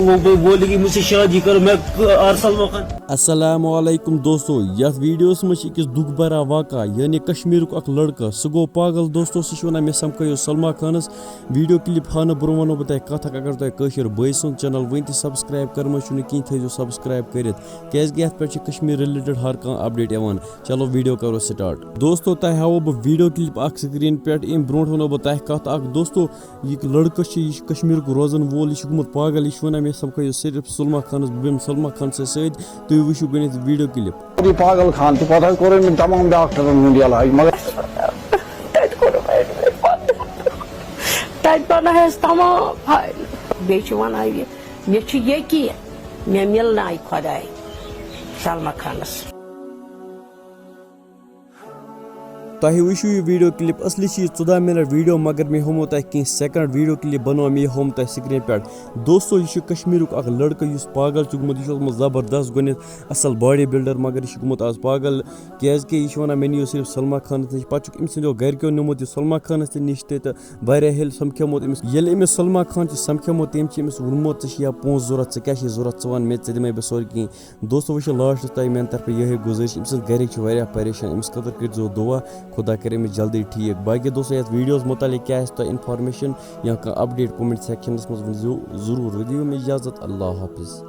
وہ بولے مجھ سے شادی کرو میں ارسل وقت. السلام علیکم دوستو یتھ ویڈیوس مجھ اکس دکھ برا واقع یعنی کشمیرک اخ لڑکہ سہ گو پاگل دوستو سہ ونان مے سمکھیو سلما خانس ویڈیو کلپ ہانہ برو ونو بہ تہ کتھ اگر تہ کشیر بٲے سُنٛد چینل ون تہ سبسکرائب کرم چھُنہ کینٛہہ تھٲیزیو سبسکرائب کٔرِتھ کیازکہ یتھ پٮ۪ٹھ چھِ کشمیر رِلیٹڈ ہر کانٛہہ اپڈیٹ یِوان. چلو ویڈیو کرو سٹارٹ. دوستو تۄہہِ ہاوو بہٕ ویڈیو کلپ اکھ سکریٖن پٮ۪ٹھ امہِ برونٛٹھ ونو بہٕ تۄہہِ کتھ اکھ دوستو یہِ لڑکہٕ چھُ یہِ چھُ کشمیرُک روزن وول یہِ چھُ گوٚمُت پاگل یہِ چھُ ونان مےٚ سمکھٲیِو صرف سلما خانس بہٕ بیٚہمہٕ سلما خانسٕے سۭتۍ تُہۍ وٕچھِو گۄڈنٮ۪تھ ویڈیو کلپ. پاگل خان تہ پتہ کوٚر تمام ڈاکٹرن ہُنٛد علاج مگر تتہِ بنٲیس تمام فایل بیٚیہِ چھُ ونان یہِ مےٚ چھُ یقیٖن مےٚ مِلنایہِ خۄداے سلما خانس. تۄہہِ وٕچھِو یہِ ویڈیو کلپ اصلی چھِ یہِ 14 منٹ ویڈیو مگر مےٚ ہومو تۄہہِ کینٛہہ سیکنڈ ویڈیو کلپ بنوو مےٚ یہِ ہوم تۄہہِ سکریٖن پٮ۪ٹھ. دوستو یہِ چھُ کشمیرُک اکھ لڑکہٕ یُس پاگل چھُ گوٚمُت یہِ چھُ اوسمُت زبردست گۄڈنٮ۪تھ اصل باڈی بلڈر مگر یہِ چھُ گوٚمُت آز پاگل کیازکہ یہِ چھُ ونان مےٚ نِیِو صرف سلما خانس نِش. پتہٕ چھُکھ أمۍ سٕنٛدیو گرِکیو نِمُت یہِ سلما خانس تہِ نِش تہِ تہٕ واریاہ ییٚلہِ سمکھیومُت أمِس ییٚلہِ أمِس سلما خان چھُ سمکھیومُت تٔمۍ چھِ أمِس ووٚنمُت ژےٚ چھِ یا پونٛسہٕ ضوٚرتھ ژےٚ کیاہ چھِ ضوٚرتھ ژٕ ون مےٚ ژےٚ دِمے بہٕ سورُے کینٛہہ. دوستو وٕچھِو لاسٹس تۄہہِ میانہِ طرفہٕ یِہے گُزٲرِش أمۍ سٕنٛدۍ گرِکۍ چھِ واریاہ پریشان أمِس خٲطرٕ کٔرۍزیو دُعا خۄدا کرِ أمِس جلدی ٹھیٖک. باقٕے دوستو یتھ ویڈیوز متعلق کیاہ آسہِ تۄہہِ انفارمیشن یا کانٛہہ اپڈیٹ کومنٹ سیکشنس منٛز ؤنۍزیو ضروٗر. دِیِو مےٚ اجازت. اللہ حافظ.